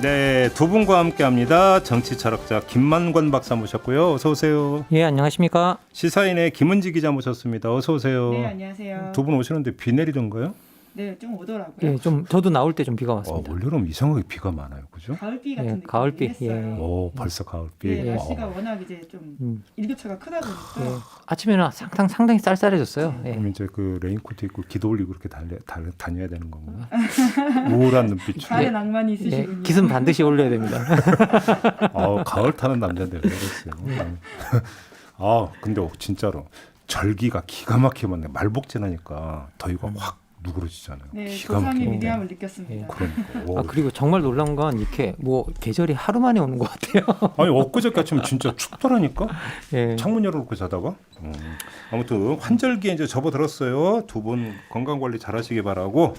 네, 두 분과 함께합니다. 정치 철학자 김만권 박사 모셨고요. 어서 오세요. 예, 안녕하십니까? 시사인의 김은지 기자 모셨습니다. 어서 오세요. 네, 안녕하세요. 두 분 오시는데 비 내리던가요? 네, 좀 오더라고요. 예, 좀 저도 나올 때 좀 비가 왔습니다. 올여름 이상하게 비가 많아요, 그죠? 가을비 같은 느낌이 가을비, 했어요. 예. 오, 벌써 가을비. 네, 날씨가 워낙 이제 좀 일교차가 크다 보니까 예, 아침에는 상당히 쌀쌀해졌어요. 예. 그럼 이제 그 레인코트 입고 기도 올리고 그렇게 다녀야 되는 건가요? 우울한 눈빛으로. 가을의 낭만이 예, 있으시군요. 기승 반드시 올려야 됩니다. 가을 타는 남자인데 왜 그랬어요? 근데 진짜로 절기가 기가 막히게 많네. 말복지나니까 더위가 확 누그러지잖아요. 네, 기가 조상의 막히게. 위대함을 느꼈습니다. 그러니까. 그리고 정말 놀라운 건 이렇게 뭐 계절이 하루 만에 오는 것 같아요. 아니 엊그저께 아침 진짜 춥더라니까. 예. 창문 열어놓고 자다가. 아무튼 환절기에 이제 접어들었어요. 두 분 건강 관리 잘하시기 바라고.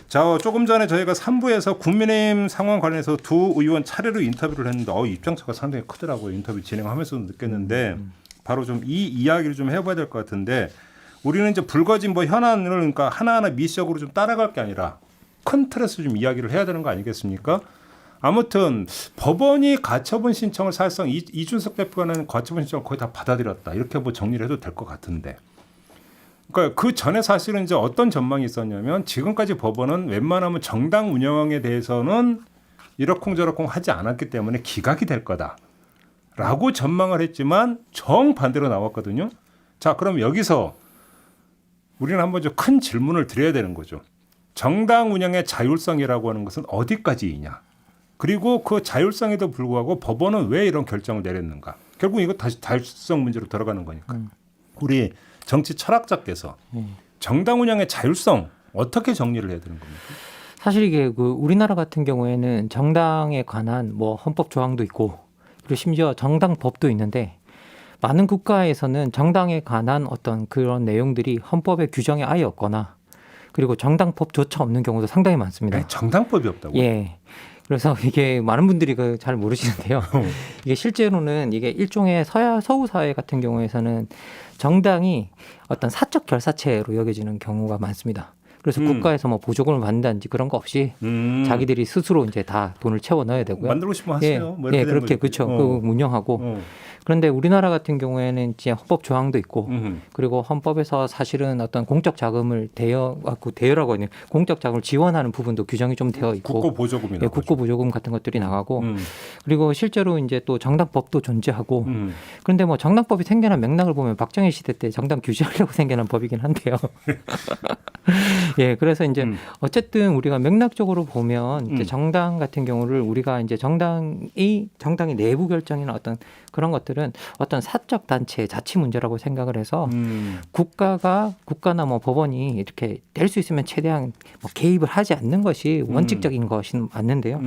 자, 조금 전에 저희가 3부에서 국민의힘 상황 관련해서 두 의원 차례로 인터뷰를 했는데 입장차가 상당히 크더라고요. 인터뷰 진행하면서도 느꼈는데 바로 좀 이 이야기를 좀 해봐야 될 것 같은데. 우리는 이제 불거진 현안을 그러니까 하나하나 미시적으로 좀 따라갈 게 아니라 큰 틀에서 좀 이야기를 해야 되는 거 아니겠습니까? 아무튼 법원이 가처분 신청을 사실상 이준석 대표가 낸 가처분 신청을 거의 다 받아들였다. 이렇게 정리를 해도 될 것 같은데. 그러니까 그 전에 사실은 이제 어떤 전망이 있었냐면 지금까지 법원은 웬만하면 정당 운영에 대해서는 이러쿵저러쿵 하지 않았기 때문에 기각이 될 거다라고 전망을 했지만 정반대로 나왔거든요. 자, 그럼 여기서 우리는 한번 좀 큰 질문을 드려야 되는 거죠. 정당 운영의 자율성이라고 하는 것은 어디까지이냐. 그리고 그 자율성에도 불구하고 법원은 왜 이런 결정을 내렸는가. 결국 이거 다시 자율성 문제로 들어가는 거니까. 우리 정치 철학자께서 정당 운영의 자율성 어떻게 정리를 해야 되는 겁니까? 사실 이게 우리나라 같은 경우에는 정당에 관한 헌법 조항도 있고 그리고 심지어 정당법도 있는데 많은 국가에서는 정당에 관한 어떤 그런 내용들이 헌법의 규정에 아예 없거나 그리고 정당법조차 없는 경우도 상당히 많습니다. 아니, 정당법이 없다고요? 예. 그래서 이게 많은 분들이 잘 모르시는데요. 이게 실제로는 이게 일종의 서구 사회 같은 경우에서는 정당이 어떤 사적 결사체로 여겨지는 경우가 많습니다. 그래서 국가에서 보조금을 받는다든지 그런 거 없이 자기들이 스스로 이제 다 돈을 채워 넣어야 되고요. 만들고 싶으면 하세요. 예, 그렇게 그렇죠. 운영하고. 그런데 우리나라 같은 경우에는 이제 헌법 조항도 있고 그리고 헌법에서 사실은 어떤 공적 자금을 대여라고 하는 공적 자금을 지원하는 부분도 규정이 좀 되어 있고 국고 보조금이나 예, 국고 보조금 같은 것들이 나가고 그리고 실제로 이제 또 정당법도 존재하고 그런데 정당법이 생겨난 맥락을 보면 박정희 시대 때 정당 규제하려고 생겨난 법이긴 한데요. 예, 그래서 이제 어쨌든 우리가 맥락적으로 보면 이제 정당 같은 경우를 우리가 이제 정당의 내부 결정이나 어떤 그런 것들은 어떤 사적 단체의 자치 문제라고 생각을 해서 국가나 법원이 이렇게 될 수 있으면 최대한 개입을 하지 않는 것이 원칙적인 것이 맞는데요.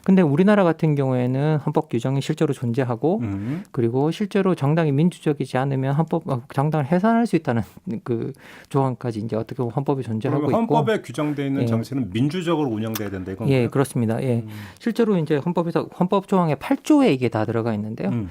근데 우리나라 같은 경우에는 헌법 규정이 실제로 존재하고 그리고 실제로 정당이 민주적이지 않으면 정당을 해산할 수 있다는 그 조항까지 이제 어떻게 보면 헌법이 존재하고 있고 헌법에 규정되어 있는 정치는 민주적으로 운영돼야 된다 이건 예, 그렇습니다. 예. 실제로 이제 헌법 조항의 8조에 이게 다 들어가 있는데요.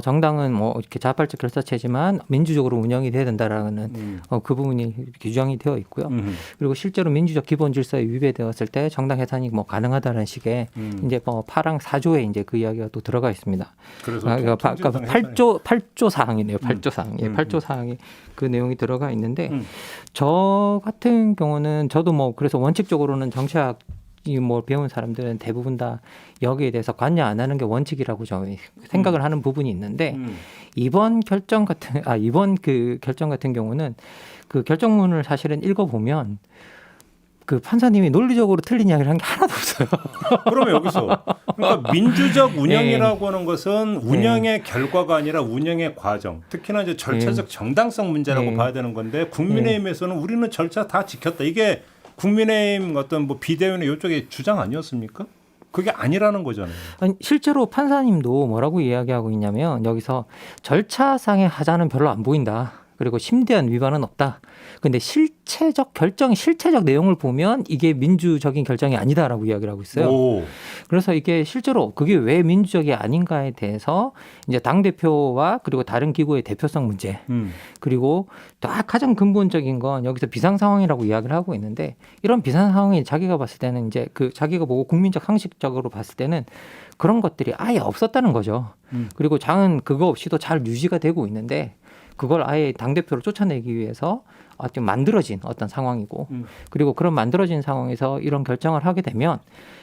정당은 이렇게 자발적 결사체지만 민주적으로 운영이 돼야 된다라는 그 부분이 규정이 되어 있고요. 그리고 실제로 민주적 기본 질서에 위배되었을 때 정당 해산이 가능하다는 식의 이제 파랑 4조에 이제 그 이야기가 또 들어가 있습니다. 그래서 8조 사항이네요. 8조 사항. 예, 8조 사항이 그 내용이 들어가 있는데 저 같은 경우는 저도 그래서 원칙적으로는 정치학 배운 사람들은 대부분 다 여기에 대해서 관여 안 하는 게 원칙이라고 저는 생각을 하는 부분이 있는데 이번 결정 같은 경우는 그 결정문을 사실은 읽어보면 그 판사님이 논리적으로 틀린 이야기를 한 게 하나도 없어요. 그러면 여기서 그러니까 민주적 운영이라고 하는 것은 운영의 결과가 아니라 운영의 과정. 특히나 이제 절차적 정당성 문제라고 봐야 되는 건데 국민의힘에서는 우리는 절차 다 지켰다. 이게 국민의힘 어떤 비대위나 이쪽의 주장 아니었습니까? 그게 아니라는 거잖아요. 아니, 실제로 판사님도 뭐라고 이야기하고 있냐면 여기서 절차상의 하자는 별로 안 보인다. 그리고 심대한 위반은 없다. 근데 실체적 내용을 보면 이게 민주적인 결정이 아니다라고 이야기를 하고 있어요. 오. 그래서 이게 실제로 그게 왜 민주적이 아닌가에 대해서 이제 당대표와 그리고 다른 기구의 대표성 문제 그리고 또 가장 근본적인 건 여기서 비상 상황이라고 이야기를 하고 있는데 이런 비상 상황이 자기가 봤을 때는 이제 그 자기가 보고 국민적 상식적으로 봤을 때는 그런 것들이 아예 없었다는 거죠. 그리고 장은 그거 없이도 잘 유지가 되고 있는데 그걸 아예 당대표를 쫓아내기 위해서 좀 만들어진 어떤 상황이고 그리고 그런 만들어진 상황에서 이런 결정을 하게 되면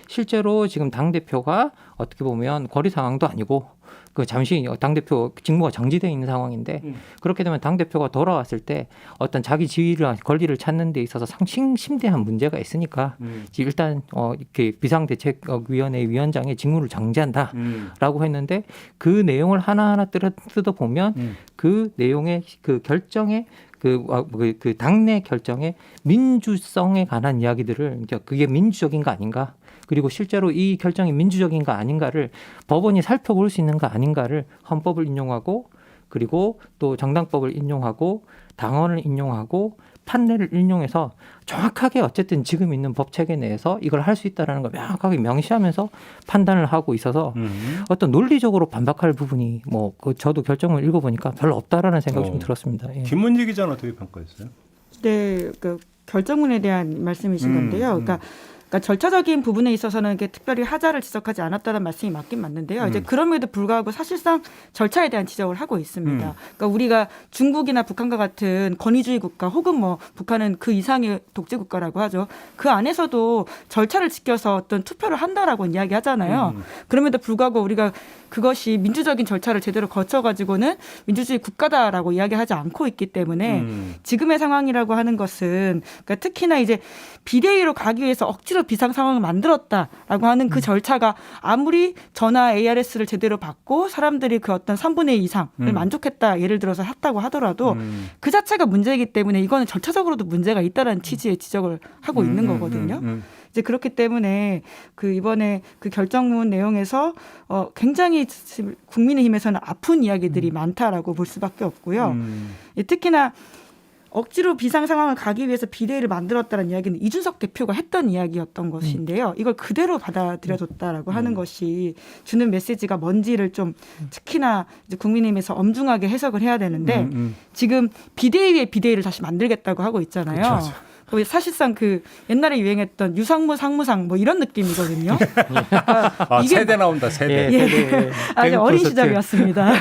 실제로 지금 당대표가 어떻게 보면 거리 상황도 아니고 그 잠시 당대표 직무가 정지되어 있는 상황인데 그렇게 되면 당대표가 돌아왔을 때 어떤 자기 지위를 권리를 찾는 데 있어서 상당히 심대한 문제가 있으니까 일단 이렇게 비상대책위원회 위원장의 직무를 정지한다라고 했는데 그 내용을 하나하나 뜯어보면 그 내용의 그 결정의 그 당내 결정의 민주성에 관한 이야기들을 그게 민주적인가 아닌가 그리고 실제로 이 결정이 민주적인가 아닌가를 법원이 살펴볼 수 있는가 아닌가를 헌법을 인용하고 그리고 또 정당법을 인용하고 당헌을 인용하고 판례를 인용해서 정확하게 어쨌든 지금 있는 법 체계 내에서 이걸 할 수 있다는 걸 명확하게 명시하면서 판단을 하고 있어서 어떤 논리적으로 반박할 부분이 저도 결정을 읽어보니까 별로 없다라는 생각이 좀 들었습니다. 예. 김문지 기자는 어떻게 평가했어요? 네, 그 결정문에 대한 말씀이신 건데요. 그러니까 절차적인 부분에 있어서는 특별히 하자를 지적하지 않았다는 말씀이 맞긴 맞는데요. 이제 그럼에도 불구하고 사실상 절차에 대한 지적을 하고 있습니다. 그러니까 우리가 중국이나 북한과 같은 권위주의 국가 혹은 북한은 그 이상의 독재 국가라고 하죠. 그 안에서도 절차를 지켜서 어떤 투표를 한다라고 이야기하잖아요. 그럼에도 불구하고 우리가 그것이 민주적인 절차를 제대로 거쳐가지고는 민주주의 국가다라고 이야기하지 않고 있기 때문에 지금의 상황이라고 하는 것은 그러니까 특히나 이제 비대위로 가기 위해서 억지로 비상 상황을 만들었다라고 하는 그 절차가 아무리 전화 ARS를 제대로 받고 사람들이 그 어떤 3분의 2 이상을 만족했다 예를 들어서 했다고 하더라도 그 자체가 문제이기 때문에 이거는 절차적으로도 문제가 있다라는 취지의 지적을 하고 있는 거거든요. 이제 그렇기 때문에 그 이번에 그 결정문 내용에서 굉장히 국민의힘에서는 아픈 이야기들이 많다라고 볼 수밖에 없고요. 특히나 억지로 비상 상황을 가기 위해서 비대위를 만들었다는 이야기는 이준석 대표가 했던 이야기였던 것인데요. 이걸 그대로 받아들여줬다라고 하는 것이 주는 메시지가 뭔지를 좀 특히나 이제 국민의힘에서 엄중하게 해석을 해야 되는데 지금 비대위의 비대위를 다시 만들겠다고 하고 있잖아요. 그렇죠. 사실상 그 옛날에 유행했던 유상무 상무상 이런 느낌이거든요. 이게 세대 나온다 세대. 예. 아주 어린 시절이었습니다.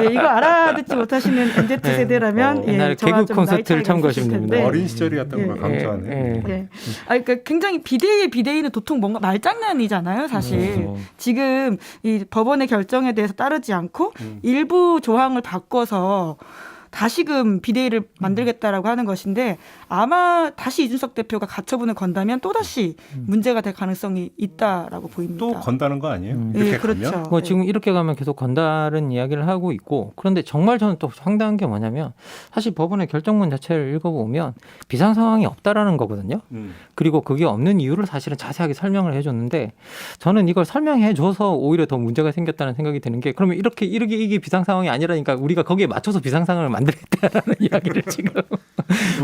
예, 이거 알아듣지 못하시는 MZ 세대라면 옛날에 개그 콘서트를 참고하시면 됩니다. 어린 시절이었던 걸 강조하네. 예. 그러니까 굉장히 비대위는 도통 뭔가 말장난이잖아요, 사실. 지금 이 법원의 결정에 대해서 따르지 않고 일부 조항을 바꿔서 다시금 비대위를 만들겠다라고 하는 것인데 아마 다시 이준석 대표가 가처분을 건다면 또다시 문제가 될 가능성이 있다라고 보입니다. 또 건다는 거 아니에요? 이렇게 네, 그렇죠. 가면? 지금 이렇게 가면 계속 건다는 이야기를 하고 있고 그런데 정말 저는 또 황당한 게 뭐냐면 사실 법원의 결정문 자체를 읽어보면 비상 상황이 없다라는 거거든요. 그리고 그게 없는 이유를 사실은 자세하게 설명을 해줬는데 저는 이걸 설명해줘서 오히려 더 문제가 생겼다는 생각이 드는 게 그러면 이게 비상 상황이 아니라니까 우리가 거기에 맞춰서 비상 상황을 만들겠다라는 이야기를 지금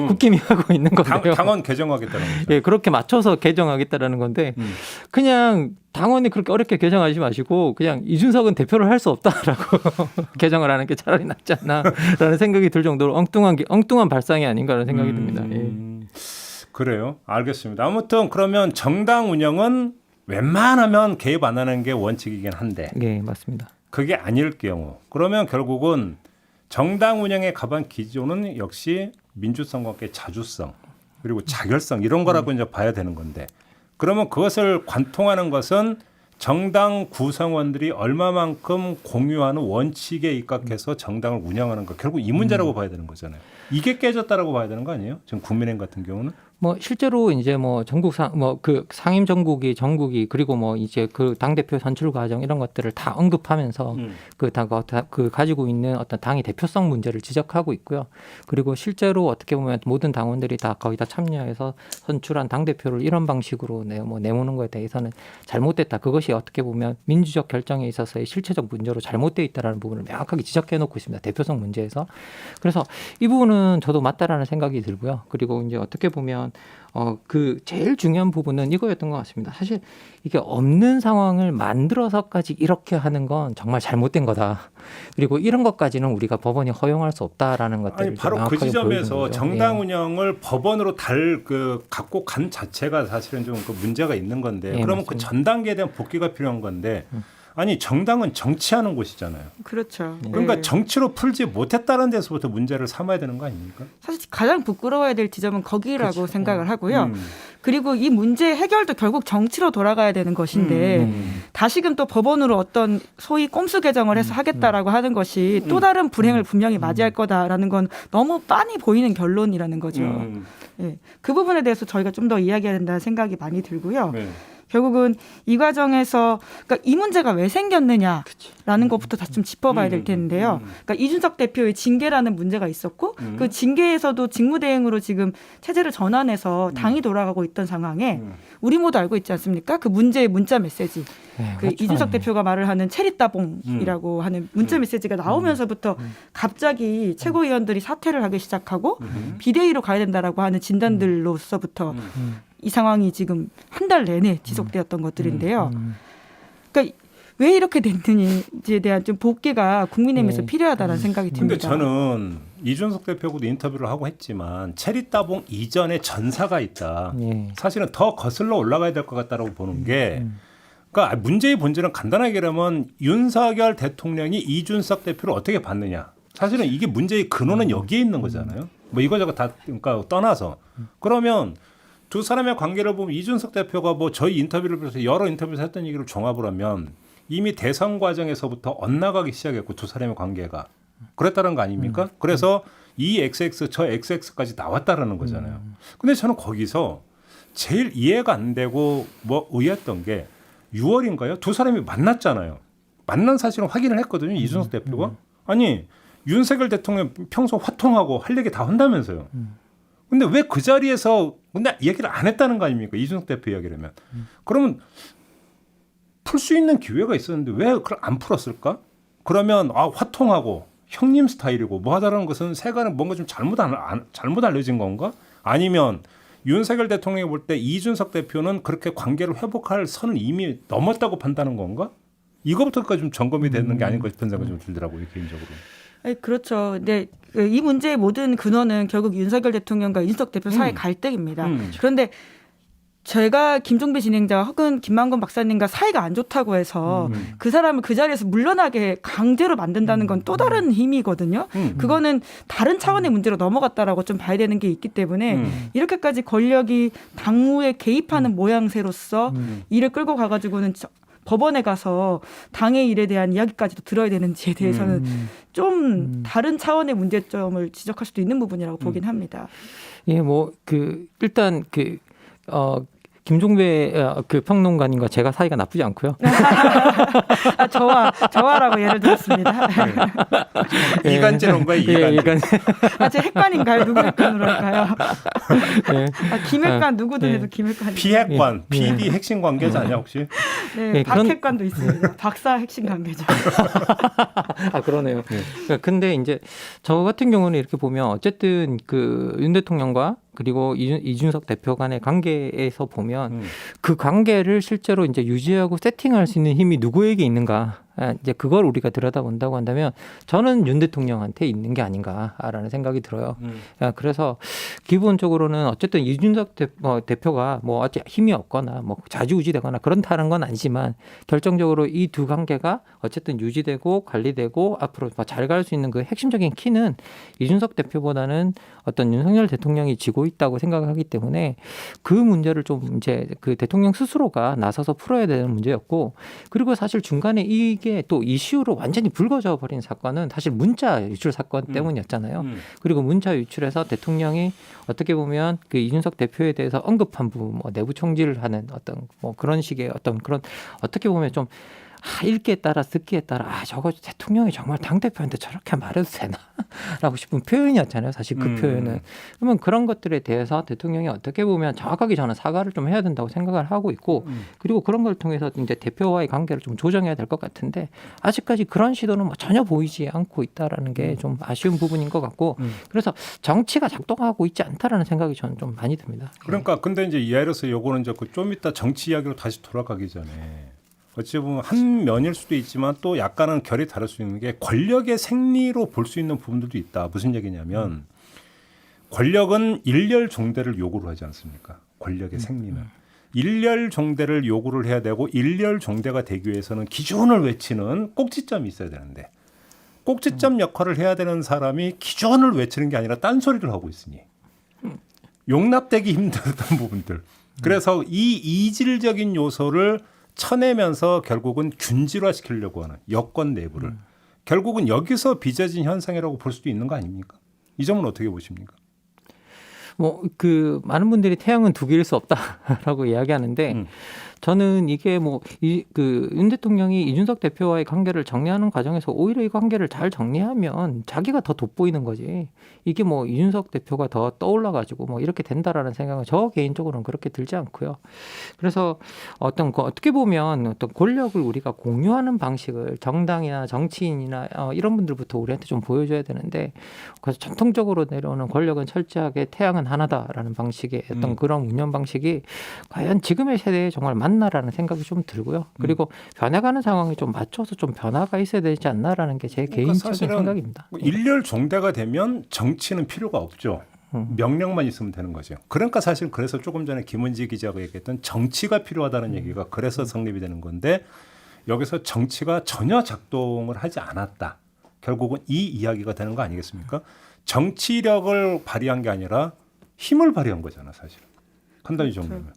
국힘이 하고 있는 건데요. 당원 개정하겠다는 거죠. 예, 그렇게 맞춰서 개정하겠다라는 건데 그냥 당원이 그렇게 어렵게 개정하지 마시고 그냥 이준석은 대표를 할 수 없다라고 개정을 하는 게 차라리 낫지 않나라는 생각이 들 정도로 엉뚱한 발상이 아닌가라는 생각이 듭니다. 예. 그래요. 알겠습니다. 아무튼 그러면 정당 운영은 웬만하면 개입 안 하는 게 원칙이긴 한데. 네, 맞습니다. 그게 아닐 경우 그러면 결국은 정당 운영의 가반 기조는 역시 민주성과 함께 자주성 그리고 자결성 이런 거라고 이제 봐야 되는 건데 그러면 그것을 관통하는 것은 정당 구성원들이 얼마만큼 공유하는 원칙에 입각해서 정당을 운영하는 것 결국 이 문제라고 봐야 되는 거잖아요. 이게 깨졌다라고 봐야 되는 거 아니에요? 지금 국민의힘 같은 경우는? 뭐 실제로 이제 뭐 전국 그 상임 정국이 그리고 뭐 이제 그 당 대표 선출 과정 이런 것들을 다 언급하면서 그 가지고 있는 어떤 당의 대표성 문제를 지적하고 있고요. 그리고 실제로 어떻게 보면 모든 당원들이 다 거의 다 참여해서 선출한 당 대표를 이런 방식으로 내모는 것에 대해서는 잘못됐다. 그것이 어떻게 보면 민주적 결정에 있어서의 실체적 문제로 잘못되어 있다라는 부분을 명확하게 지적해 놓고 있습니다. 대표성 문제에서. 그래서 이 부분은 저도 맞다라는 생각이 들고요. 그리고 이제 어떻게 보면 그 제일 중요한 부분은 이거였던 것 같습니다. 사실 이게 없는 상황을 만들어서까지 이렇게 하는 건 정말 잘못된 거다. 그리고 이런 것까지는 우리가 법원이 허용할 수 없다라는 것들을 아니, 바로 그 지점에서 정당 운영을 법원으로 갖고 간 자체가 사실은 좀 그 문제가 있는 건데 그러면 그 전 단계에 대한 복귀가 필요한 건데 아니 정당은 정치하는 곳이잖아요. 그렇죠. 그러니까 네. 정치로 풀지 못했다는 데서부터 문제를 삼아야 되는 거 아닙니까? 사실 가장 부끄러워야 될 지점은 거기라고 그렇죠. 생각을 하고요. 그리고 이 문제 해결도 결국 정치로 돌아가야 되는 것인데 다시금 또 법원으로 어떤 소위 꼼수 개정을 해서 하겠다라고 하는 것이 또 다른 불행을 분명히 맞이할 거다라는 건 너무 빤히 보이는 결론이라는 거죠. 네. 그 부분에 대해서 저희가 좀 더 이야기해야 된다는 생각이 많이 들고요. 네. 결국은 이 과정에서 그러니까 이 문제가 왜 생겼느냐라는 것부터 다시 좀 짚어봐야 될 텐데요. 그러니까 이준석 대표의 징계라는 문제가 있었고 그 징계에서도 직무대행으로 지금 체제를 전환해서 당이 돌아가고 있던 상황에 우리 모두 알고 있지 않습니까? 그 문제의 문자 메시지. 네, 그 그렇죠. 이준석 대표가 말을 하는 체리따봉이라고 하는 문자 메시지가 나오면서부터 갑자기 최고위원들이 사퇴를 하기 시작하고 비대위로 가야 된다라고 하는 진단들로서부터 이 상황이 지금 한 달 내내 지속되었던 것들인데요. 그러니까 왜 이렇게 됐는지에 대한 좀 복귀가 국민의힘에서 필요하다는 생각이 근데 듭니다. 저는 이준석 대표하고도 인터뷰를 하고 했지만 체리따봉 이전에 전사가 있다. 사실은 더 거슬러 올라가야 될 것 같다라고 보는 게 그러니까 문제의 본질은 간단하게 얘기하면 윤석열 대통령이 이준석 대표를 어떻게 봤느냐. 사실은 이게 문제의 근원은 여기에 있는 거잖아요. 뭐 이거저거 다 그러니까 떠나서 그러면 두 사람의 관계를 보면 이준석 대표가 뭐 저희 인터뷰를 통해서 여러 인터뷰에서 했던 얘기를 종합을 하면 이미 대선 과정에서부터 엇나가기 시작했고 두 사람의 관계가 그랬다는 거 아닙니까? 그래서 이 XX 저 XX까지 나왔다라는 거잖아요. 근데 저는 거기서 제일 이해가 안 되고 뭐 의아했던 게 6월인가요? 두 사람이 만났잖아요. 만난 사실은 확인을 했거든요. 이준석 대표가. 아니 윤석열 대통령 평소 화통하고 할 얘기 다 한다면서요. 근데 왜 그 자리에서 근데 얘기를 안 했다는 거 아닙니까? 이준석 대표 이야기라면. 그러면 풀 수 있는 기회가 있었는데 왜 그걸 안 풀었을까? 그러면 화통하고 형님 스타일이고 뭐 하다라는 것은 세간은 뭔가 좀 잘못 알려진 건가? 아니면 윤석열 대통령이 볼 때 이준석 대표는 그렇게 관계를 회복할 선을 이미 넘었다고 판단하는 건가? 이거부터까지 좀 점검이 되는 게 아닌가 싶은 생각이 좀 들더라고요, 개인적으로. 그렇죠. 근데 이 문제의 모든 근원은 결국 윤석열 대통령과 이준석 대표 사이의 갈등입니다. 그런데 제가 김종배 진행자와 혹은 김만권 박사님과 사이가 안 좋다고 해서 그 사람을 그 자리에서 물러나게 강제로 만든다는 건 또 다른 힘이거든요. 그거는 다른 차원의 문제로 넘어갔다라고 좀 봐야 되는 게 있기 때문에 이렇게까지 권력이 당무에 개입하는 모양새로서 이를 끌고 가가지고는 법원에 가서 당의 일에 대한 이야기까지도 들어야 되는지에 대해서는 좀 다른 차원의 문제점을 지적할 수도 있는 부분이라고 보긴 합니다. 예, 뭐 일단 김종배 그 평론가님과 제가 사이가 나쁘지 않고요. 저와라고 예를 들었습니다. 이간질인가요? 이간질. 제 핵관인가요? 누구 핵관으로 할까요? 김핵관 누구든 해도 김핵관. 피핵관, PD 핵심 관계자 아니야 혹시? 네, 박핵관도 있습니다. 박사 핵심 관계자. 그러네요. 근데 이제 저 같은 경우는 이렇게 보면 어쨌든 그 윤 대통령과 그리고 이준석 대표 간의 관계에서 보면 그 관계를 실제로 이제 유지하고 세팅할 수 있는 힘이 누구에게 있는가? 이제 그걸 우리가 들여다본다고 한다면 저는 윤 대통령한테 있는 게 아닌가라는 생각이 들어요. 그래서 기본적으로는 어쨌든 이준석 대표가 뭐 어째 힘이 없거나 뭐 좌지우지되거나 그렇다는 건 아니지만 결정적으로 이 두 관계가 어쨌든 유지되고 관리되고 앞으로 잘 갈 수 있는 그 핵심적인 키는 이준석 대표보다는 어떤 윤석열 대통령이 지고 있다고 생각하기 때문에 그 문제를 좀 이제 그 대통령 스스로가 나서서 풀어야 되는 문제였고 그리고 사실 중간에 이 이게 또 이슈로 완전히 불거져 버린 사건은 사실 문자 유출 사건 때문이었잖아요. 그리고 문자 유출해서 대통령이 어떻게 보면 그 이준석 대표에 대해서 언급한 부분, 뭐 내부 총질을 하는 어떤 뭐 그런 식의 어떤 그런 어떻게 보면 좀 읽기에 따라 듣기에 따라 저거 대통령이 정말 당대표한테 저렇게 말해도 되나? 라고 싶은 표현이었잖아요. 사실 그 표현은. 그러면 그런 것들에 대해서 대통령이 어떻게 보면 정확하게 저는 사과를 좀 해야 된다고 생각을 하고 있고 그리고 그런 걸 통해서 이제 대표와의 관계를 좀 조정해야 될 것 같은데 아직까지 그런 시도는 뭐 전혀 보이지 않고 있다라는 게 좀 아쉬운 부분인 것 같고 그래서 정치가 작동하고 있지 않다라는 생각이 저는 좀 많이 듭니다. 그러니까 근데 이제 예를 들어서 요거는 이제 좀 이따 정치 이야기로 다시 돌아가기 전에 어찌 보면 한 면일 수도 있지만 또 약간은 결이 다를 수 있는 게 권력의 생리로 볼 수 있는 부분들도 있다. 무슨 얘기냐면 권력은 일렬 종대를 요구를 하지 않습니까? 권력의 생리는. 일렬 종대를 요구를 해야 되고 일렬 종대가 되기 위해서는 기준을 외치는 꼭지점이 있어야 되는데 꼭지점 역할을 해야 되는 사람이 기준을 외치는 게 아니라 딴소리를 하고 있으니 용납되기 힘들었던 부분들. 그래서 이 이질적인 요소를 쳐내면서 결국은 균질화시키려고 하는 여권 내부를 결국은 여기서 빚어진 현상이라고 볼 수도 있는 거 아닙니까? 이 점은 어떻게 보십니까? 뭐 그 많은 분들이 태양은 두 개일 수 없다라고 이야기하는데 저는 이게 뭐 그 윤 대통령이 이준석 대표와의 관계를 정리하는 과정에서 오히려 이 관계를 잘 정리하면 자기가 더 돋보이는 거지. 이게 뭐 이준석 대표가 더 떠올라 가지고 뭐 이렇게 된다라는 생각은 저 개인적으로는 그렇게 들지 않고요. 그래서 어떻게 보면 어떤 권력을 우리가 공유하는 방식을 정당이나 정치인이나 이런 분들부터 우리한테 좀 보여줘야 되는데 그래서 전통적으로 내려오는 권력은 철저하게 태양은 하나다라는 방식의 어떤 그런 운영 방식이 과연 지금의 세대에 정말 맞나라는 생각이 좀 들고요. 그리고 변해가는 상황에 좀 맞춰서 좀 변화가 있어야 되지 않나라는 게 제 개인적인 생각입니다. 일렬 종대가 되면 정치는 필요가 없죠. 명령만 있으면 되는 거죠. 그러니까 사실 그래서 조금 전에 김은지 기자가 얘기했던 정치가 필요하다는 얘기가 그래서 성립이 되는 건데 여기서 정치가 전혀 작동을 하지 않았다. 결국은 이 이야기가 되는 거 아니겠습니까? 정치력을 발휘한 게 아니라 힘을 발휘한 거잖아, 사실. 판단이 정도면.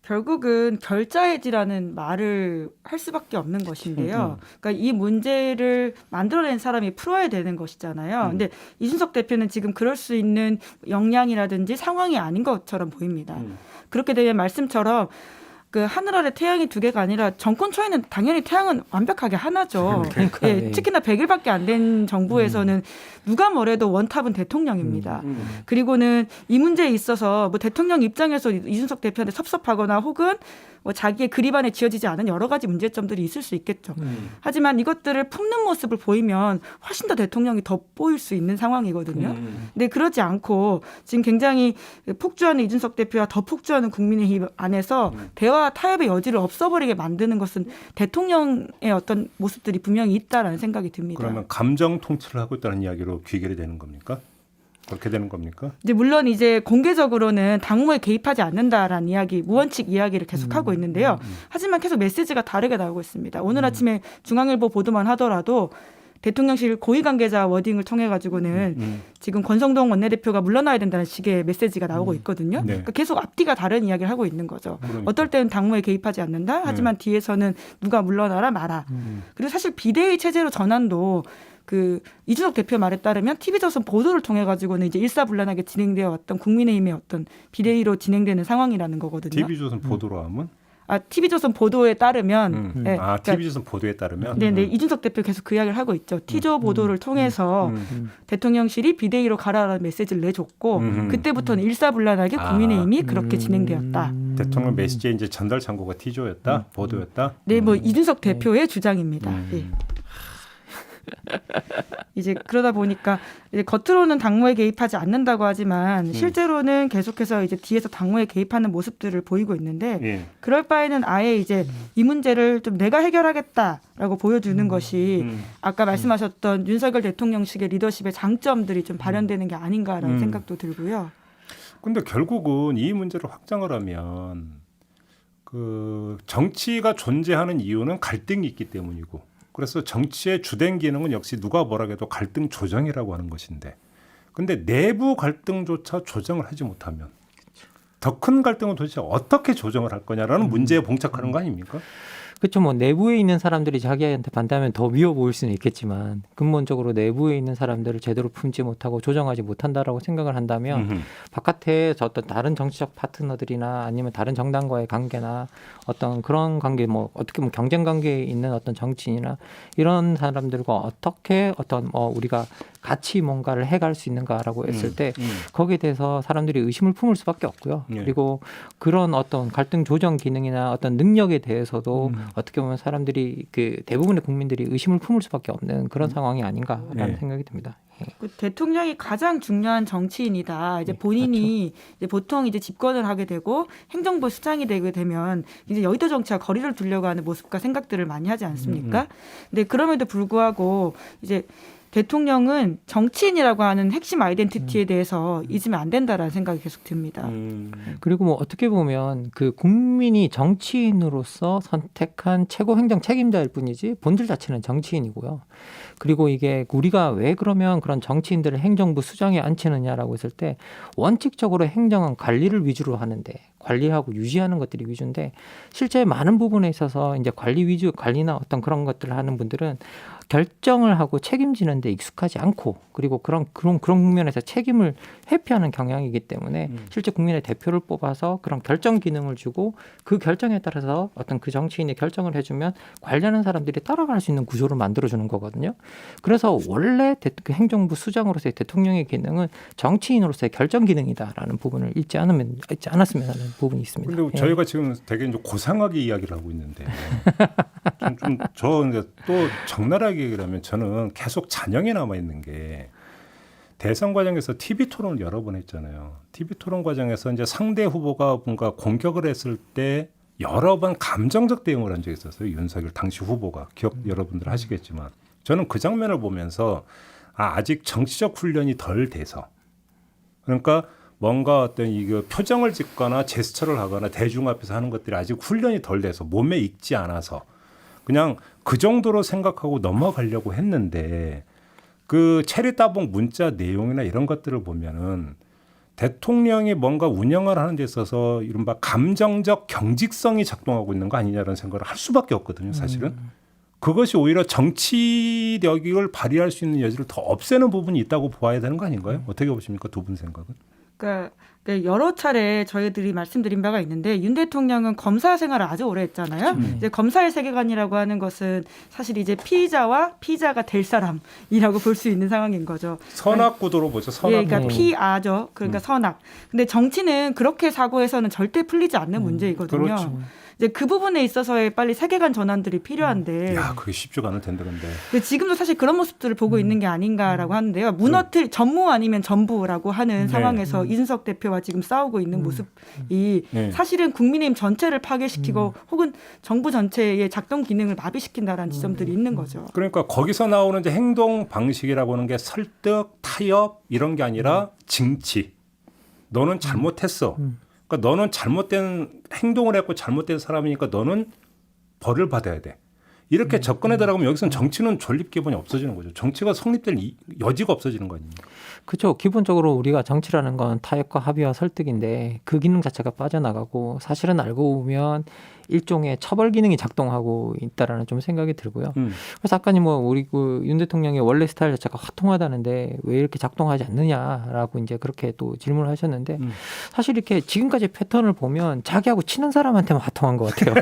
결국은 결자해지라는 말을 할 수밖에 없는 것인데요. 그러니까 이 문제를 만들어낸 사람이 풀어야 되는 것이잖아요. 근데 이준석 대표는 지금 그럴 수 있는 역량이라든지 상황이 아닌 것처럼 보입니다. 그렇게 되면 말씀처럼 그 하늘 아래 태양이 두 개가 아니라 정권 초에는 당연히 태양은 완벽하게 하나죠. 예, 특히나 100일밖에 안 된 정부에서는 누가 뭐래도 원탑은 대통령입니다. 그리고는 이 문제에 있어서 뭐 대통령 입장에서 이준석 대표한테 섭섭하거나 혹은 뭐 자기의 그립 안에 지어지지 않은 여러 가지 문제점들이 있을 수 있겠죠. 하지만 이것들을 품는 모습을 보이면 훨씬 더 대통령이 돋보일 수 있는 상황이거든요. 근데 그러지 않고 지금 굉장히 폭주하는 이준석 대표와 더 폭주하는 국민의힘 안에서 대화 타협의 여지를 없어버리게 만드는 것은 대통령의 어떤 모습들이 분명히 있다라는 생각이 듭니다. 그러면 감정 통치를 하고 있다는 이야기로 귀결이 되는 겁니까? 그렇게 되는 겁니까? 이제 물론 이제 공개적으로는 당무에 개입하지 않는다라는 이야기, 무원칙 이야기를 계속하고 있는데요. 하지만 계속 메시지가 다르게 나오고 있습니다. 오늘 아침에 중앙일보 보도만 하더라도 대통령실 고위 관계자 워딩을 통해 가지고는 지금 권성동 원내대표가 물러나야 된다는 식의 메시지가 나오고 있거든요. 네. 그러니까 계속 앞뒤가 다른 이야기를 하고 있는 거죠. 그러니까. 어떨 때는 당무에 개입하지 않는다. 하지만 뒤에서는 누가 물러나라 마라. 그리고 사실 비대위 체제로 전환도 그 이준석 대표 말에 따르면 TV조선 보도를 통해 가지고는 이제 일사불란하게 진행되어 왔던 국민의힘의 어떤 비대위로 진행되는 상황이라는 거거든요. TV조선 보도로 하면? TV조선 보도에 따르면. 네, 그러니까, TV조선 보도에 따르면? 네, 이준석 대표 계속 그 이야기를 하고 있죠. T조 보도를 통해서 대통령실이 비대위로 가라라는 메시지를 내줬고 그때부터는 일사불란하게 국민의힘이 그렇게 진행되었다. 대통령 메시지의 이제 전달 창구가 T조였다? 보도였다? 네, 뭐 이준석 대표의 주장입니다. 네. 이제 그러다 보니까 이제 겉으로는 당무에 개입하지 않는다고 하지만 실제로는 계속해서 이제 뒤에서 당무에 개입하는 모습들을 보이고 있는데 그럴 바에는 아예 이제 이 문제를 좀 내가 해결하겠다라고 보여주는 것이 아까 말씀하셨던 윤석열 대통령식의 리더십의 장점들이 좀 발현되는 게 아닌가라는 생각도 들고요. 근데 결국은 이 문제를 확장을 하면 그 정치가 존재하는 이유는 갈등이 있기 때문이고 그래서 정치의 주된 기능은 역시 누가 뭐라 해도 갈등 조정이라고 하는 것인데 근데 내부 갈등조차 조정을 하지 못하면 더 큰 갈등은 도대체 어떻게 조정을 할 거냐라는 문제에 봉착하는 거 아닙니까? 그렇죠. 뭐 내부에 있는 사람들이 자기한테 반대하면 더 미워 보일 수는 있겠지만 근본적으로 내부에 있는 사람들을 제대로 품지 못하고 조정하지 못한다라고 생각을 한다면 바깥에 저 어떤 다른 정치적 파트너들이나 아니면 다른 정당과의 관계나 어떤 그런 관계 뭐 어떻게 보면 경쟁 관계에 있는 어떤 정치인이나 이런 사람들과 어떻게 어떤 우리가 같이 뭔가를 해갈 수 있는가라고 했을 때 거기에 대해서 사람들이 의심을 품을 수밖에 없고요. 예. 그리고 그런 어떤 갈등 조정 기능이나 어떤 능력에 대해서도 어떻게 보면 사람들이 그 대부분의 국민들이 의심을 품을 수밖에 없는 그런 상황이 아닌가라는 예. 생각이 듭니다. 예. 그 대통령이 가장 중요한 정치인이다. 이제 본인이 이제 보통 이제 집권을 하게 되고 행정부 수장이 되게 되면 이제 여의도 정치와 거리를 두려고 하는 모습과 생각들을 많이 하지 않습니까? 근데 그럼에도 불구하고 이제 대통령은 정치인이라고 하는 핵심 아이덴티티에 대해서 잊으면 안 된다라는 생각이 계속 듭니다. 그리고 뭐 어떻게 보면 그 국민이 정치인으로서 선택한 최고 행정 책임자일 뿐이지 본질 자체는 정치인이고요. 그리고 이게 우리가 왜 그러면 그런 정치인들을 행정부 수장에 앉히느냐라고 했을 때 원칙적으로 행정은 관리를 위주로 하는데 관리하고 유지하는 것들이 위주인데 실제 많은 부분에 있어서 이제 관리 위주 관리나 어떤 그런 것들을 하는 분들은 결정을 하고 책임지는 데 익숙하지 않고 그리고 그런 국면에서 책임을 회피하는 경향이기 때문에 실제 국민의 대표를 뽑아서 그런 결정 기능을 주고 그 결정에 따라서 어떤 그 정치인이 결정을 해주면 관리하는 사람들이 따라갈 수 있는 구조를 만들어주는 거거든요. 그래서 원래 행정부 수장으로서의 대통령의 기능은 정치인으로서의 결정 기능이다라는 부분을 잊지 않았으면 하는 부분이 있습니다. 근데 저희가 지금 되게 이제 고상하게 이야기를 하고 있는데 저 이제 또 적나라하게 얘기를 하면 저는 계속 잔영에 남아 있는 게 대선 과정에서 TV 토론을 여러 번 했잖아요. TV 토론 과정에서 이제 상대 후보가 뭔가 공격을 했을 때 여러 번 감정적 대응을 한 적이 있었어요. 윤석열 당시 후보가 기억 여러분들 하시겠지만 저는 그 장면을 보면서 아직 정치적 훈련이 덜 돼서 그러니까 뭔가 어떤 이거 표정을 짓거나 제스처를 하거나 대중 앞에서 하는 것들이 아직 훈련이 덜 돼서 몸에 익지 않아서 그냥 그 정도로 생각하고 넘어가려고 했는데 그 체리 따봉 문자 내용이나 이런 것들을 보면은 대통령이 뭔가 운영을 하는 데 있어서 이른바 감정적 경직성이 작동하고 있는 거 아니냐라는 생각을 할 수밖에 없거든요, 사실은. 그것이 오히려 정치력을 발휘할 수 있는 여지를 더 없애는 부분이 있다고 보아야 되는 거 아닌가요? 어떻게 보십니까? 두 분 생각은? 그러니까 여러 차례 저희들이 말씀드린 바가 있는데 윤 대통령은 검사 생활을 아주 오래 했잖아요. 이제 검사의 세계관이라고 하는 것은 사실 이제 피의자와 피의자가 될 사람이라고 볼 수 있는 상황인 거죠. 선악구도로 보죠. 선악구도. 예, 그러니까 피아죠. 그러니까 선악. 근데 정치는 그렇게 사고해서는 절대 풀리지 않는 문제이거든요. 그렇죠. 이제 그 부분에 있어서의 빨리 세계관 전환들이 필요한데. 야, 그게 쉽지가 않을 텐데 근데. 근데 지금도 사실 그런 모습들을 보고 있는 게 아닌가라고 하는데요. 무너뜨 전무 아니면 전부라고 하는 상황에서 이준석 대표와 지금 싸우고 있는 모습이 사실은 국민의힘 전체를 파괴시키고 혹은 정부 전체의 작동 기능을 마비시킨다라는 지점들이 있는 거죠. 그러니까 거기서 나오는 이제 행동 방식이라고 하는 게 설득, 타협 이런 게 아니라 징치. 너는 잘못했어. 그러니까 너는 잘못된 행동을 했고 잘못된 사람이니까 너는 벌을 받아야 돼. 이렇게 접근해 들어가면 여기서는 정치는 존립 기본이 없어지는 거죠. 정치가 성립될 여지가 없어지는 거 아닙니까? 그렇죠. 기본적으로 우리가 정치라는 건 타협과 합의와 설득인데 그 기능 자체가 빠져나가고 사실은 알고 보면 일종의 처벌 기능이 작동하고 있다라는 좀 생각이 들고요. 그래서 아까 뭐 우리 그 윤 대통령의 원래 스타일 자체가 화통하다는데 왜 이렇게 작동하지 않느냐라고 이제 그렇게 또 질문을 하셨는데 사실 이렇게 지금까지 패턴을 보면 자기하고 친한 사람한테만 화통한 것 같아요.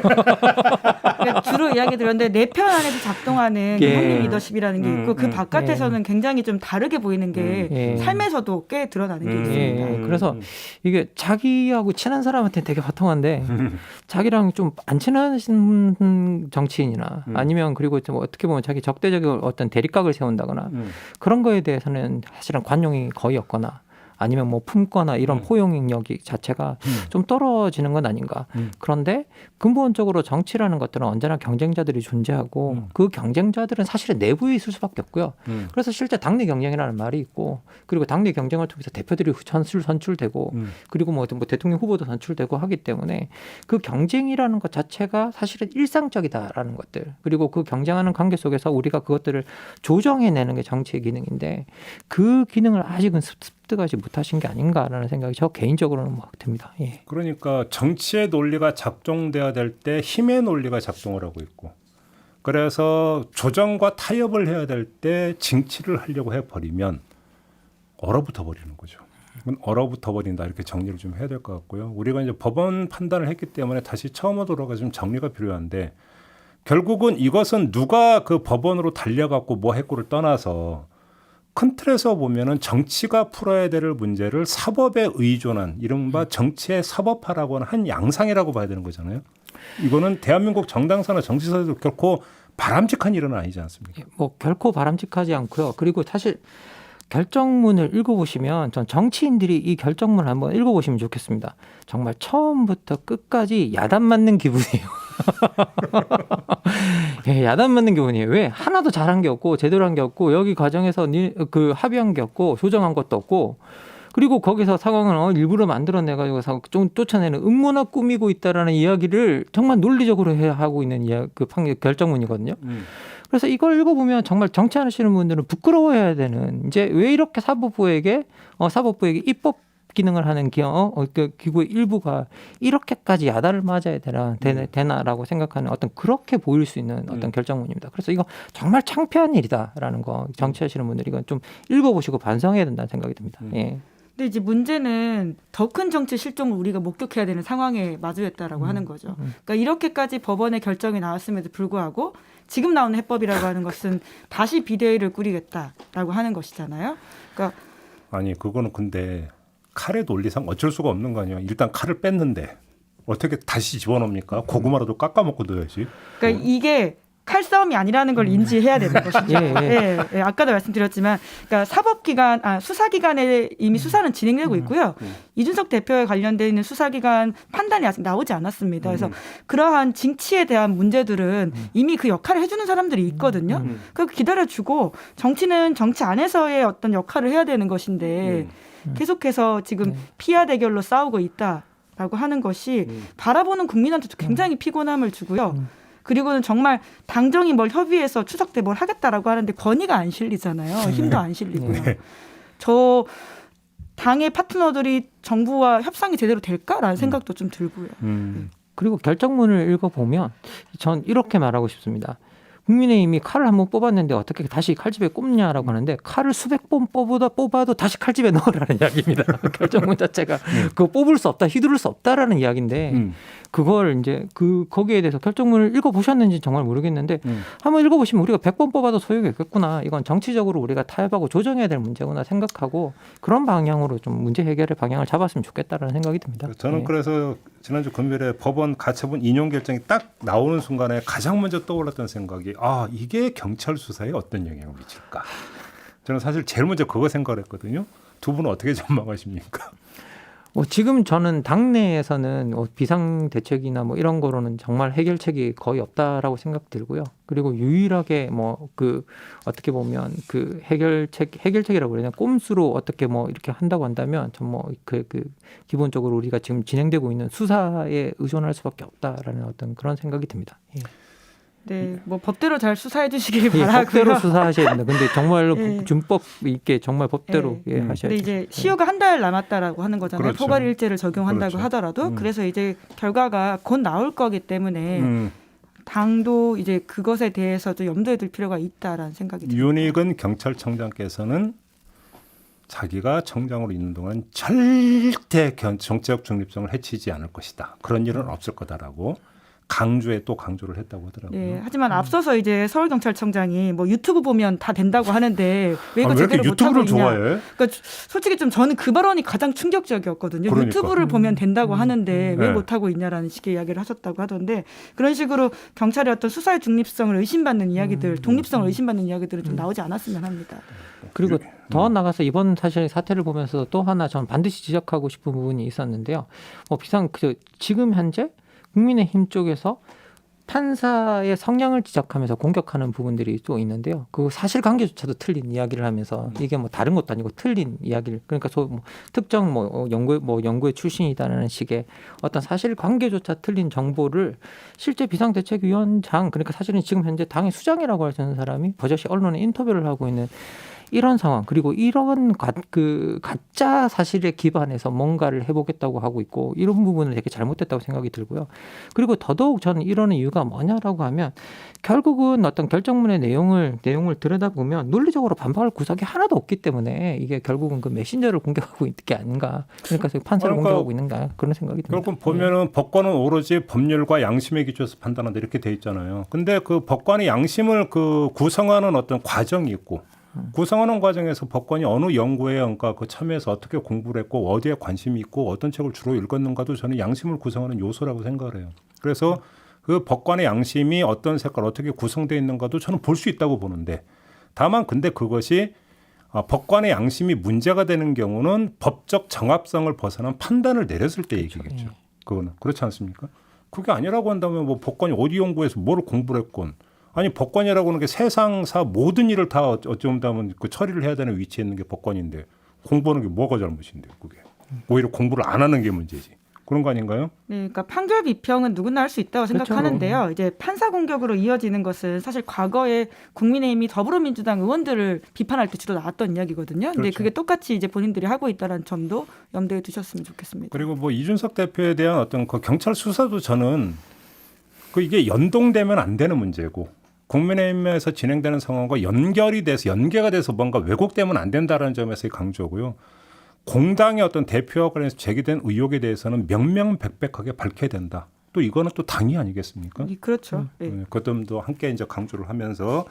그러니까 주로 이야기 들었는데 내 편 안에서 작동하는 형님 리더십이라는 게 있고 그 바깥에서는 굉장히 좀 다르게 보이는 게 삶에서도 꽤 드러나는 게 있습니다. 그래서 이게 자기하고 친한 사람한테 되게 화통한데 자기랑 좀 안 친한 정치인이나 아니면 그리고 좀 어떻게 보면 자기 적대적인 어떤 대립각을 세운다거나 그런 거에 대해서는 사실은 관용이 거의 없거나 아니면 뭐 품거나 이런 포용력이 자체가 좀 떨어지는 건 아닌가. 그런데 근본적으로 정치라는 것들은 언제나 경쟁자들이 존재하고 그 경쟁자들은 사실은 내부에 있을 수밖에 없고요. 그래서 실제 당내 경쟁이라는 말이 있고 그리고 당내 경쟁을 통해서 대표들이 선출되고 그리고 뭐 대통령 후보도 선출되고 하기 때문에 그 경쟁이라는 것 자체가 사실은 일상적이다라는 것들 그리고 그 경쟁하는 관계 속에서 우리가 그것들을 조정해내는 게 정치의 기능인데 그 기능을 아직은 습득하지 못하신 게 아닌가라는 생각이 저 개인적으로는 막 듭니다. 예. 그러니까 정치의 논리가 작동돼야 될 때 힘의 논리가 작동을 하고 있고 그래서 조정과 타협을 해야 될 때 징치를 하려고 해버리면 얼어붙어 버리는 거죠. 얼어붙어 버린다 이렇게 정리를 좀 해야 될 것 같고요. 우리가 이제 법원 판단을 했기 때문에 다시 처음으로 돌아가 좀 정리가 필요한데 결국은 이것은 누가 그 법원으로 달려갖고 뭐 했고를 떠나서 큰 틀에서 보면은 정치가 풀어야 될 문제를 사법에 의존한 이른바 정치의 사법화라고 하는 한 양상이라고 봐야 되는 거잖아요. 이거는 대한민국 정당사나 정치사에도 결코 바람직한 일은 아니지 않습니까? 뭐 결코 바람직하지 않고요. 그리고 사실 결정문을 읽어보시면 전 정치인들이 이 결정문을 한번 읽어보시면 좋겠습니다. 정말 처음부터 끝까지 야단 맞는 기분이에요. 예, 야단 맞는 기분이에요. 왜? 하나도 잘한 게 없고 제대로 한 게 없고 여기 과정에서 그 합의한 게 없고 조정한 것도 없고 그리고 거기서 상황을 일부러 만들어내가지고 좀 쫓아내는 음모나 꾸미고 있다라는 이야기를 정말 논리적으로 하고 있는 그 결정문이거든요. 그래서 이걸 읽어보면 정말 정치하시는 분들은 부끄러워해야 되는 이제 왜 이렇게 사법부에게 입법 기능을 하는 기구의 일부가 이렇게까지 야단을 맞아야 되나라고 생각하는 어떤 그렇게 보일 수 있는 어떤 결정문입니다. 그래서 이거 정말 창피한 일이다라는 거 정치하시는 분들이 이건 좀 읽어보시고 반성해야 된다는 생각이 듭니다. 예. 근데 이제 문제는 더 큰 정치 실종을 우리가 목격해야 되는 상황에 마주했다라고 하는 거죠. 그러니까 이렇게까지 법원의 결정이 나왔음에도 불구하고 지금 나오는 해법이라고 하는 것은 다시 비대위를 꾸리겠다라고 하는 것이잖아요. 그러니까 아니 그거는 근데 칼의 논리상 어쩔 수가 없는 거 아니에요. 일단 칼을 뺐는데 어떻게 다시 집어넣습니까? 고구마라도 깎아먹고 넣어야지. 그러니까 이게 칼싸움이 아니라는 걸 인지해야 되는 것이죠. 예, 아까도 말씀드렸지만, 그러니까 수사기관에 이미 수사는 진행되고 있고요. 이준석 대표에 관련돼 있는 수사기관 판단이 아직 나오지 않았습니다. 그래서 그러한 징치에 대한 문제들은 이미 그 역할을 해주는 사람들이 있거든요. 그거 기다려주고 정치는 정치 안에서의 어떤 역할을 해야 되는 것인데 계속해서 지금 피하 대결로 싸우고 있다라고 하는 것이 바라보는 국민한테도 굉장히 피곤함을 주고요. 그리고는 정말 당정이 뭘 협의해서 추석 때 뭘 하겠다라고 하는데 권위가 안 실리잖아요. 힘도 안 실리고요. 저 당의 파트너들이 정부와 협상이 제대로 될까라는 생각도 좀 들고요. 그리고 결정문을 읽어보면 전 이렇게 말하고 싶습니다. 국민의힘이 칼을 한번 뽑았는데 어떻게 다시 칼집에 꼽냐라고 하는데 칼을 수백 번 뽑아도 다시 칼집에 넣으라는 이야기입니다. 결정문 자체가 그거 뽑을 수 없다, 휘두를 수 없다라는 이야기인데 그걸 이제 거기에 대해서 결정문을 읽어보셨는지 정말 모르겠는데 한번 읽어보시면 우리가 100번 뽑아도 소용이 없겠구나. 이건 정치적으로 우리가 타협하고 조정해야 될 문제구나 생각하고 그런 방향으로 좀 문제 해결의 방향을 잡았으면 좋겠다라는 생각이 듭니다. 저는 그래서 지난주 금요일에 법원 가처분 인용 결정이 딱 나오는 순간에 가장 먼저 떠올랐던 생각이 이게 경찰 수사에 어떤 영향을 미칠까. 저는 사실 제일 먼저 그거 생각을 했거든요. 두 분은 어떻게 전망하십니까? 지금 저는 당내에서는 비상대책이나 이런 거로는 정말 해결책이 거의 없다라고 생각 들고요. 그리고 유일하게 어떻게 보면 그 해결책이라고 그러냐 꼼수로 어떻게 이렇게 한다고 한다면 전 기본적으로 우리가 지금 진행되고 있는 수사에 의존할 수밖에 없다라는 어떤 그런 생각이 듭니다. 예. 네, 법대로 잘 수사해 주시길 바라고요. 법대로 수사하셔야 됩니다. 근데 정말로 준법 있게 정말 법대로 하셔야 돼요. 근데 이제 시효가 한 달 남았다라고 하는 거잖아요. 그렇죠. 포괄 일제를 적용한다고 그렇죠. 하더라도 그래서 이제 결과가 곧 나올 거기 때문에 당도 이제 그것에 대해서도 염두에 둘 필요가 있다라는 생각이 듭니다. 윤익은 경찰청장께서는 자기가 청장으로 있는 동안 절대 정치적 중립성을 해치지 않을 것이다. 그런 일은 없을 거다라고. 강조를 했다고 하더라고요. 네, 하지만 앞서서 이제 서울경찰청장이 유튜브 보면 다 된다고 하는데 왜 이거 제대로 못하고 있냐. 좋아해? 그러니까 솔직히 좀 저는 그 발언이 가장 충격적이었거든요. 그러니까. 유튜브를 보면 된다고 하는데 왜 못하고 있냐라는 식의 이야기를 하셨다고 하던데 그런 식으로 경찰의 어떤 수사의 중립성을 의심받는 이야기들, 독립성을 의심받는 이야기들은 좀 나오지 않았으면 합니다. 그리고 더 나가서 이번 사실 사태를 보면서 또 하나 전 반드시 지적하고 싶은 부분이 있었는데요. 지금 현재 국민의힘 쪽에서 판사의 성향을 지적하면서 공격하는 부분들이 또 있는데요. 그 사실관계조차도 틀린 이야기를 하면서 이게 다른 것도 아니고 틀린 이야기를 그러니까 특정 연구의 출신이다라는 식의 어떤 사실관계조차 틀린 정보를 실제 비상대책위원장 그러니까 사실은 지금 현재 당의 수장이라고 할 수 있는 사람이 버젓이 언론에 인터뷰를 하고 있는 이런 상황 그리고 이런 가짜 사실에 기반해서 뭔가를 해보겠다고 하고 있고 이런 부분은 되게 잘못됐다고 생각이 들고요. 그리고 더더욱 저는 이러는 이유가 뭐냐라고 하면 결국은 어떤 결정문의 내용을 들여다보면 논리적으로 반박할 구석이 하나도 없기 때문에 이게 결국은 그 메신저를 공격하고 있는 게 아닌가. 그러니까 판사를 공격하고 있는가 그런 생각이 듭니다. 결국 보면은 법관은 오로지 법률과 양심에 기초해서 판단한다 이렇게 돼 있잖아요. 근데 그 법관의 양심을 그 구성하는 어떤 과정이 있고 구성하는 과정에서 법관이 어느 연구에 그러니까 그 참여해서 어떻게 공부를 했고 어디에 관심이 있고 어떤 책을 주로 읽었는가도 저는 양심을 구성하는 요소라고 생각을 해요. 그래서 그 법관의 양심이 어떤 색깔 어떻게 구성되어 있는가도 저는 볼 수 있다고 보는데 다만 근데 그것이 법관의 양심이 문제가 되는 경우는 법적 정합성을 벗어난 판단을 내렸을 때 얘기겠죠. 그거는 그렇지 않습니까? 그게 아니라고 한다면 뭐 법관이 어디 연구해서 뭘 공부를 했건 아니 법관이라고 하는 게 세상사 모든 일을 다 어쩌면 그 처리를 해야 되는 위치에 있는 게 법관인데 공부하는 게 뭐가 잘못인데 그게 오히려 공부를 안 하는 게 문제지. 그런 거 아닌가요? 네, 그러니까 판결 비평은 누구나 할 수 있다고 생각하는데요. 그렇죠. 이제 판사 공격으로 이어지는 것은 사실 과거에 국민의힘이 더불어민주당 의원들을 비판할 때 주로 나왔던 이야기거든요. 근데 그렇죠. 그게 똑같이 이제 본인들이 하고 있다는 점도 염두에 두셨으면 좋겠습니다. 그리고 뭐 이준석 대표에 대한 어떤 그 경찰 수사도 저는 그 이게 연동되면 안 되는 문제고 국민의힘에서 진행되는 상황과 연계가 돼서 뭔가 왜곡되면 안 된다는 점에서의 강조고요. 공당의 어떤 대표와 관련해서 제기된 의혹에 대해서는 명명백백하게 밝혀야 된다. 또 이거는 또 당이 아니겠습니까? 그렇죠. 네. 그 점도 함께 이제 강조를 하면서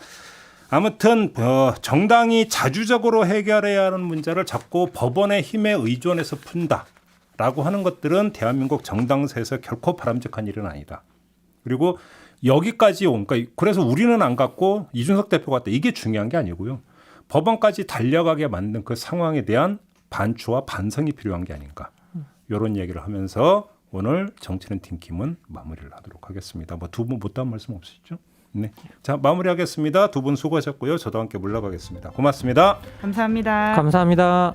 아무튼 정당이 자주적으로 해결해야 하는 문제를 자꾸 법원의 힘에 의존해서 푼다라고 하는 것들은 대한민국 정당사에서 결코 바람직한 일은 아니다. 그리고 여기까지 그러니까 그래서 우리는 안 갔고 이준석 대표가 갔다. 이게 중요한 게 아니고요. 법원까지 달려가게 만든 그 상황에 대한 반추와 반성이 필요한 게 아닌가. 이런 얘기를 하면서 오늘 정치는 팀킴은 마무리를 하도록 하겠습니다. 뭐 두 분 못다한 말씀 없으시죠? 네. 자, 마무리하겠습니다. 두 분 수고하셨고요. 저도 함께 물러가겠습니다. 고맙습니다. 감사합니다. 감사합니다.